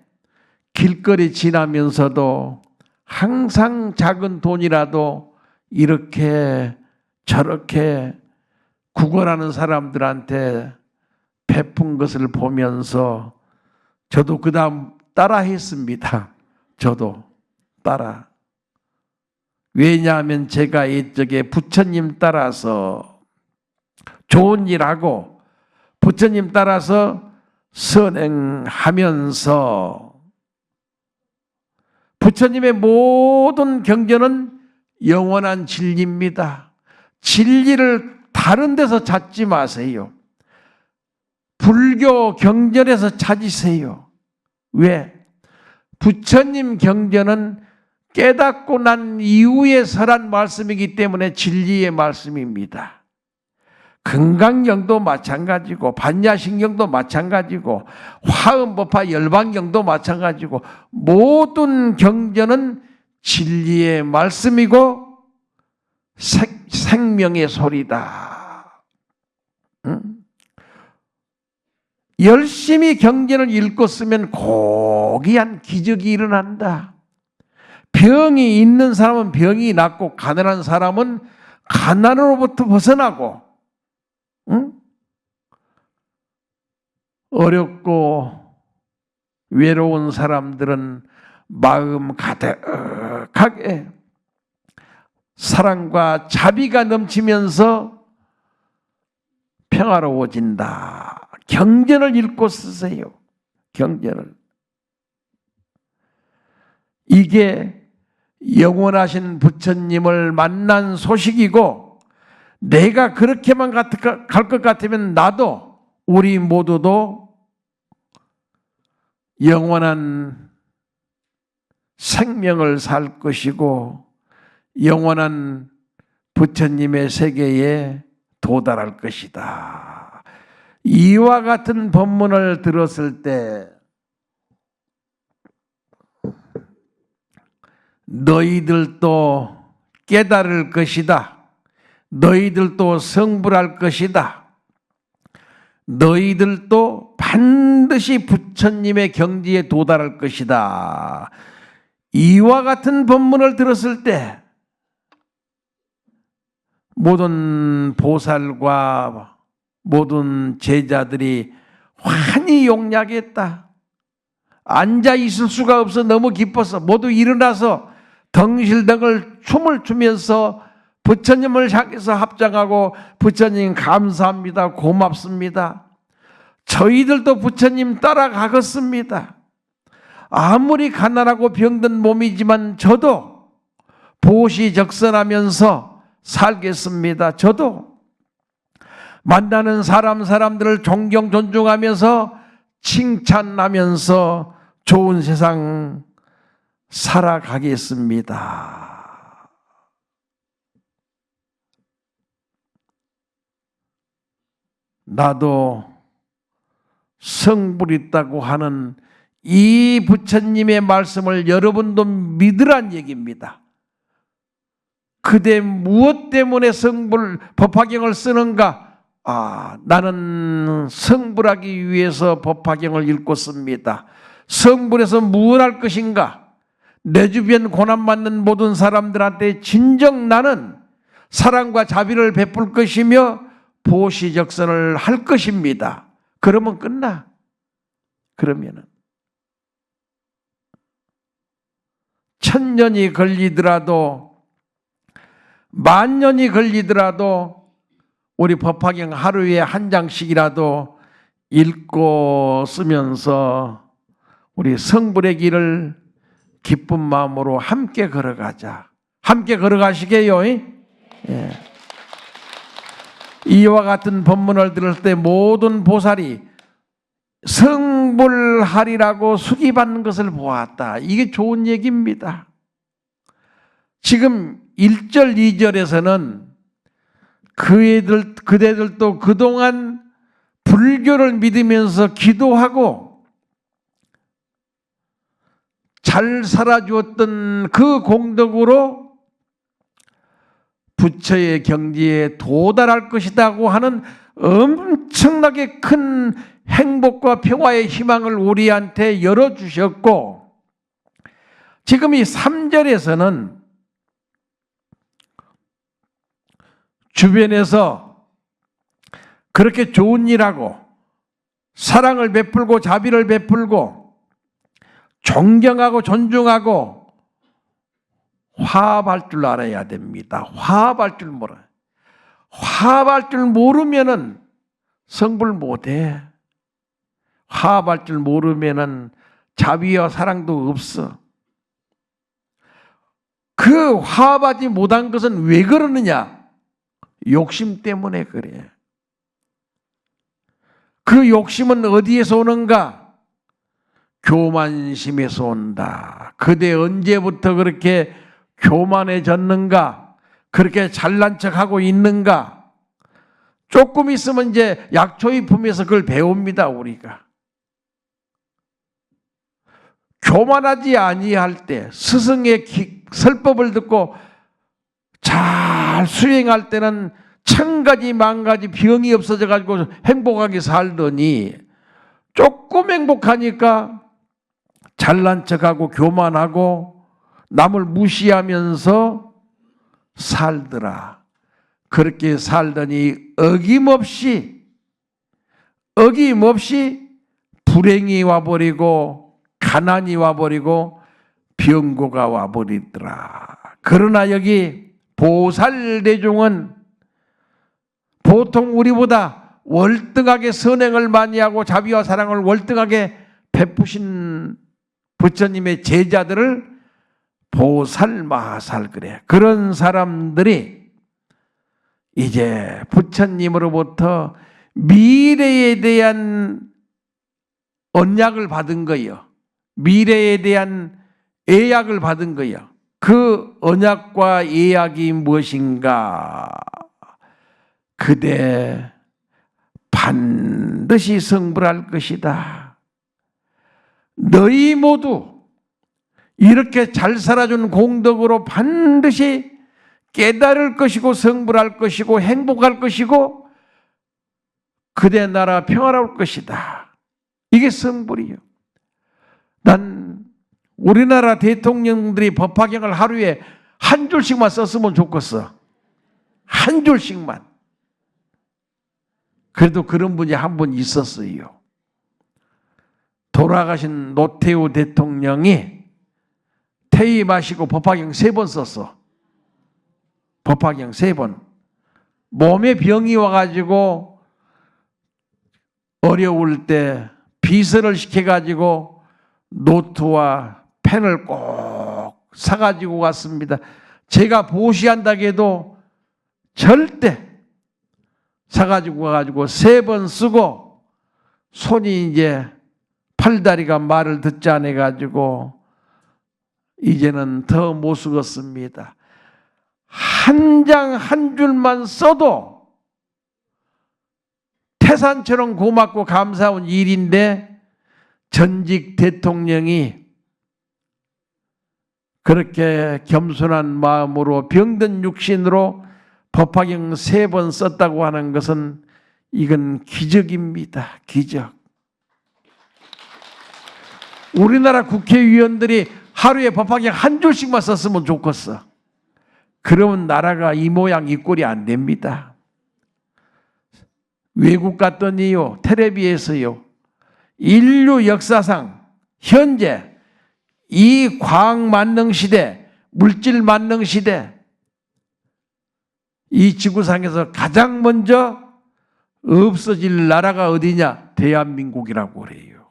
길거리 지나면서도 항상 작은 돈이라도 이렇게 저렇게 구걸하는 사람들한테 베푼 것을 보면서 저도 그 다음 따라 했습니다. 저도 따라. 왜냐하면 제가 이쪽에 부처님 따라서 좋은 일하고 부처님 따라서 선행하면서 부처님의 모든 경전은 영원한 진리입니다. 진리를 다른 데서 찾지 마세요. 불교 경전에서 찾으세요. 왜? 부처님 경전은 깨닫고 난 이후에 설한 말씀이기 때문에 진리의 말씀입니다. 금강경도 마찬가지고 반야신경도 마찬가지고 화엄법화 열반경도 마찬가지고 모든 경전은 진리의 말씀이고 생명의 소리다. 열심히 경전을 읽고 쓰면 고귀한 기적이 일어난다. 병이 있는 사람은 병이 낫고 가난한 사람은 가난으로부터 벗어나고 어렵고 외로운 사람들은 마음 가득하게 사랑과 자비가 넘치면서 평화로워진다. 경전을 읽고 쓰세요. 경전을. 이게 영원하신 부처님을 만난 소식이고 내가 그렇게만 갈 것 같으면 나도 우리 모두도 영원한 생명을 살 것이고 영원한 부처님의 세계에 도달할 것이다. 이와 같은 법문을 들었을 때 너희들도 깨달을 것이다. 너희들도 성불할 것이다. 너희들도 반드시 부처님의 경지에 도달할 것이다. 이와 같은 법문을 들었을 때 모든 보살과 모든 제자들이 환히 용약했다. 앉아 있을 수가 없어 너무 기뻐서 모두 일어나서 덩실덩을 춤을 추면서 부처님을 향해서 합장하고 부처님 감사합니다. 고맙습니다. 저희들도 부처님 따라가겠습니다. 아무리 가난하고 병든 몸이지만 저도 보시적선하면서 살겠습니다. 저도 만나는 사람들을 존경 존중하면서 칭찬하면서 좋은 세상 살아가겠습니다. 나도 성불 있다고 하는 이 부처님의 말씀을 여러분도 믿으란 얘기입니다. 그대 무엇 때문에 성불 법화경을 쓰는가? 나는 성불하기 위해서 법화경을 읽고 씁니다. 성불에서 무엇 할 것인가? 내 주변 고난받는 모든 사람들한테 진정 나는 사랑과 자비를 베풀 것이며 보시적선을 할 것입니다. 그러면 끝나. 그러면은 1000년이 걸리더라도 10,000년이 걸리더라도 우리 법화경 하루에 한 장씩이라도 읽고 쓰면서 우리 성불의 길을 기쁜 마음으로 함께 걸어가자. 함께 걸어가시게요. 예. 이와 같은 법문을 들을 때 모든 보살이 성불하리라고 수기받는 것을 보았다. 이게 좋은 얘기입니다. 지금 1절, 2절에서는 그대들도 그동안 불교를 믿으면서 기도하고 잘 살아주었던 그 공덕으로 부처의 경지에 도달할 것이라고 하는 엄청나게 큰 행복과 평화의 희망을 우리한테 열어주셨고, 지금 이 3절에서는 주변에서 그렇게 좋은 일하고 사랑을 베풀고 자비를 베풀고 존경하고 존중하고 화합할 줄 알아야 됩니다. 화합할 줄 몰라요. 화합할 줄 모르면은 성불 못해. 화합할 줄 모르면은 자비와 사랑도 없어. 그 화합하지 못한 것은 왜 그러느냐? 욕심 때문에 그래. 그 욕심은 어디에서 오는가? 교만심에서 온다. 그대 언제부터 그렇게 교만해졌는가? 그렇게 잘난 척하고 있는가? 조금 있으면 이제 약초의 품에서 그걸 배웁니다, 우리가. 교만하지 아니할 때, 스승의 설법을 듣고 잘 수행할 때는 1000가지 만가지 병이 없어져 가지고 행복하게 살더니 조금 행복하니까 잘난 척하고 교만하고 남을 무시하면서 살더라. 그렇게 살더니 어김없이 불행이 와버리고 가난이 와버리고 병고가 와버리더라. 그러나 여기 보살대중은 보통 우리보다 월등하게 선행을 많이 하고 자비와 사랑을 월등하게 베푸신 부처님의 제자들을 보살마살 그래. 그런 사람들이 이제 부처님으로부터 미래에 대한 언약을 받은 거예요. 미래에 대한 예약을 받은 거예요. 그 언약과 예약이 무엇인가? 그대 반드시 성불할 것이다. 너희 모두 이렇게 잘 살아준 공덕으로 반드시 깨달을 것이고 성불할 것이고 행복할 것이고 그대 나라 평화로울 것이다. 이게 성불이요. 난 우리나라 대통령들이 법화경을 하루에 한 줄씩만 썼으면 좋겠어. 한 줄씩만. 그래도 그런 분이 한 분 있었어요. 돌아가신 노태우 대통령이 퇴임하시고 법화경 3번 썼어. 법화경 3번. 몸에 병이 와가지고 어려울 때 비서를 시켜가지고 노트와 펜을 꼭 사가지고 갔습니다. 제가 보시한다고 해도 절대 사가지고 가가지고 3번 쓰고 손이 이제 팔다리가 말을 듣지 않아 가지고 이제는 더 못 쓰겠습니다. 한 장 한 줄만 써도 태산처럼 고맙고 감사한 일인데 전직 대통령이 그렇게 겸손한 마음으로 병든 육신으로 법화경 3번 썼다고 하는 것은 이건 기적입니다. 기적. 우리나라 국회의원들이 하루에 법화경 한 줄씩만 썼으면 좋겠어. 그러면 나라가 이 모양 이 꼴이 안 됩니다. 외국 갔더니요, 텔레비에서요, 인류 역사상 현재 이 과학 만능 시대, 물질 만능 시대, 이 지구상에서 가장 먼저 없어질 나라가 어디냐? 대한민국이라고 그래요.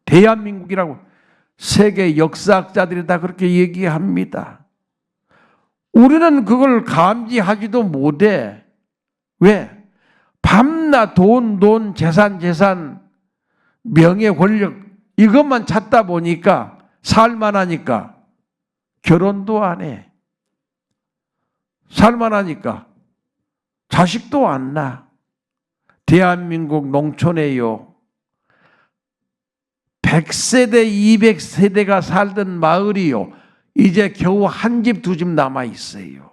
대한민국이라고 세계 역사학자들이 다 그렇게 얘기합니다. 우리는 그걸 감지하지도 못해. 왜? 밤낮 돈, 재산, 명예, 권력 이것만 찾다 보니까 살만하니까 결혼도 안 해. 살만하니까 자식도 안 낳아. 대한민국 농촌에요, 100세대, 200세대가 살던 마을이요, 이제 겨우 한 집, 두 집 남아 있어요.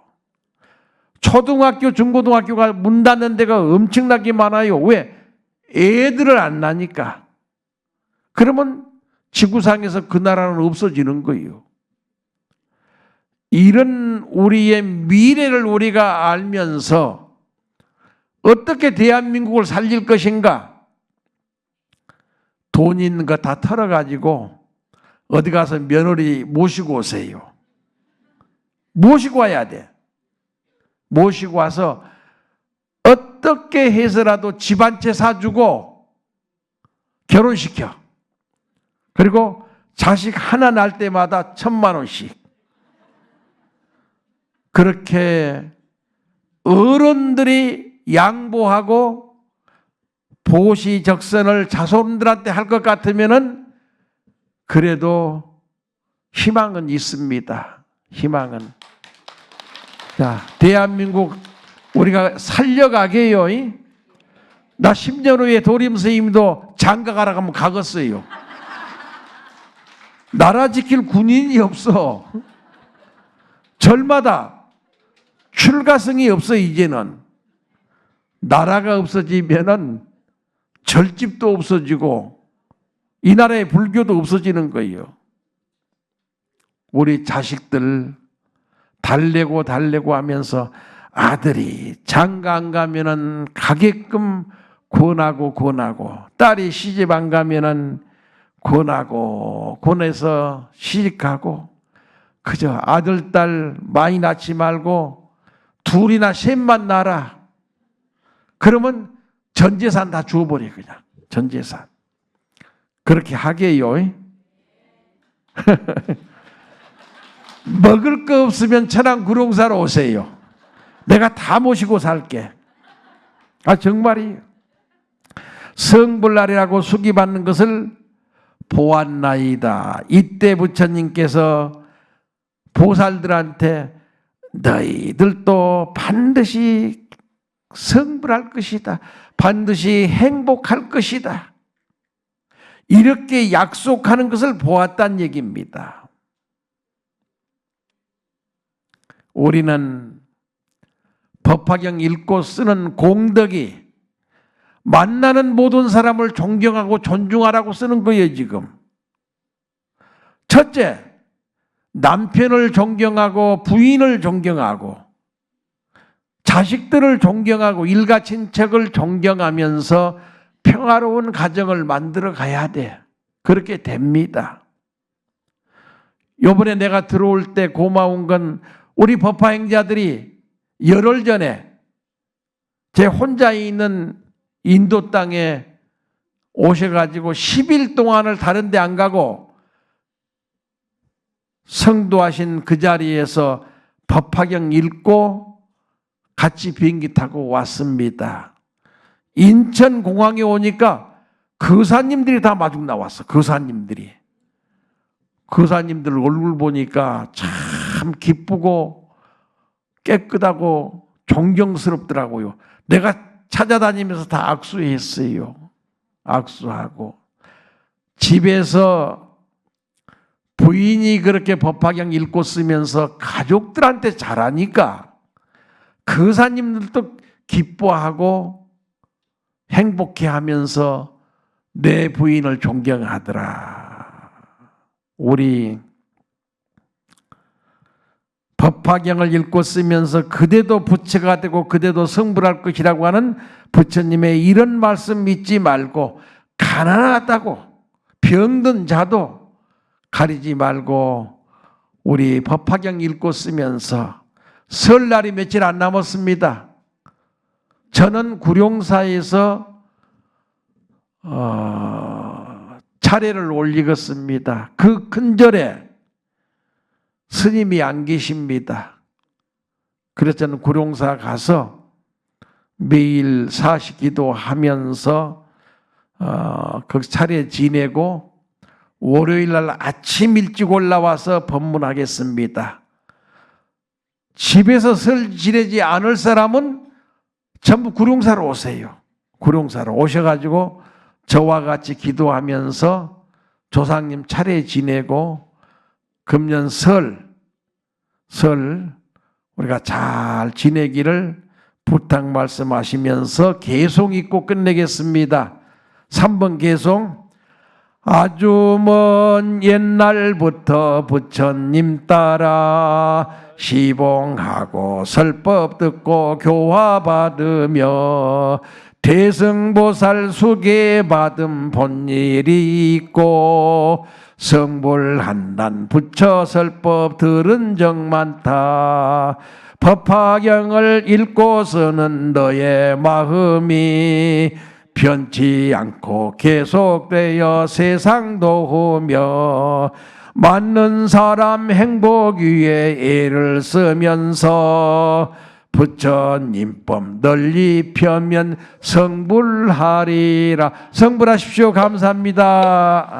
초등학교, 중고등학교가 문 닫는 데가 엄청나게 많아요. 왜? 애들을 안 낳으니까. 그러면 지구상에서 그 나라는 없어지는 거예요. 이런 우리의 미래를 우리가 알면서 어떻게 대한민국을 살릴 것인가? 돈 있는 거 다 털어가지고 어디 가서 며느리 모시고 오세요. 모시고 와야 돼. 모시고 와서 어떻게 해서라도 집 한 채 사주고 결혼시켜. 그리고 자식 하나 낳을 때마다 1,000만 원씩. 그렇게 어른들이 양보하고 보시적선을 자손들한테 할 것 같으면은 그래도 희망은 있습니다. 희망은. 자, 대한민국 우리가 살려가게요. 나 10년 후에 도림 선생님도 장가 가라고 하면 가겠어요. 나라 지킬 군인이 없어. 절마다 출가성이 없어. 이제는 나라가 없어지면은 절집도 없어지고 이 나라의 불교도 없어지는 거예요. 우리 자식들 달래고 하면서 아들이 장가 안 가면은 가게끔 권하고 딸이 시집 안 가면은 권해서 시집가고, 그저 아들 딸 많이 낳지 말고 둘이나 셋만 낳아라. 그러면 전 재산 다 주어버려. 그냥 전 재산. 그렇게 하게요. 먹을 거 없으면 천안 구룡사로 오세요. 내가 다 모시고 살게. 정말이에요. 성불날이라고 수기받는 것을 보았나이다. 이때 부처님께서 보살들한테 너희들도 반드시 성불할 것이다. 반드시 행복할 것이다. 이렇게 약속하는 것을 보았다는 얘기입니다. 우리는 법화경 읽고 쓰는 공덕이 만나는 모든 사람을 존경하고 존중하라고 쓰는 거예요. 지금 첫째, 남편을 존경하고 부인을 존경하고 자식들을 존경하고 일가 친척을 존경하면서 평화로운 가정을 만들어 가야 돼. 그렇게 됩니다. 이번에 내가 들어올 때 고마운 건 우리 법화행자들이 열흘 전에 제 혼자 있는 인도 땅에 오셔가지고 10일 동안을 다른 데 안 가고 성도하신 그 자리에서 법화경 읽고 같이 비행기 타고 왔습니다. 인천공항에 오니까 거사님들이 다 마중 나왔어. 거사님들 얼굴 보니까 참 기쁘고 깨끗하고 존경스럽더라고요. 내가 찾아다니면서 다 악수했어요. 악수하고. 집에서 부인이 그렇게 법화경 읽고 쓰면서 가족들한테 잘하니까 거사님들도 기뻐하고 행복해하면서 내 부인을 존경하더라. 우리 법화경을 읽고 쓰면서 그대도 부처가 되고 그대도 성불할 것이라고 하는 부처님의 이런 말씀 믿지 말고 가난하다고 병든 자도 가리지 말고 우리 법화경 읽고 쓰면서 설날이 며칠 안 남았습니다. 저는 구룡사에서 차례를 올리겠습니다. 그 큰절에 스님이 안 계십니다. 그래서 저는 구룡사 가서 매일 사시기도 하면서 그 차례 지내고 월요일 날 아침 일찍 올라와서 법문하겠습니다. 집에서 설 지내지 않을 사람은 전부 구룡사로 오세요. 구룡사로 오셔가지고 저와 같이 기도하면서 조상님 차례 지내고 금년 설 우리가 잘 지내기를 부탁 말씀하시면서 개송 읽고 끝내겠습니다. 3번 개송. 아주 먼 옛날부터 부처님 따라 시봉하고 설법 듣고 교화받으며 대승보살 수계받은 본일이 있고 성불한단 부처 설법 들은 적 많다. 법화경을 읽고서는 너의 마음이 변치 않고 계속되어 세상 도우며 맞는 사람 행복 위에 애를 쓰면서 부처님법 널리 펴면 성불하리라. 성불하십시오. 감사합니다.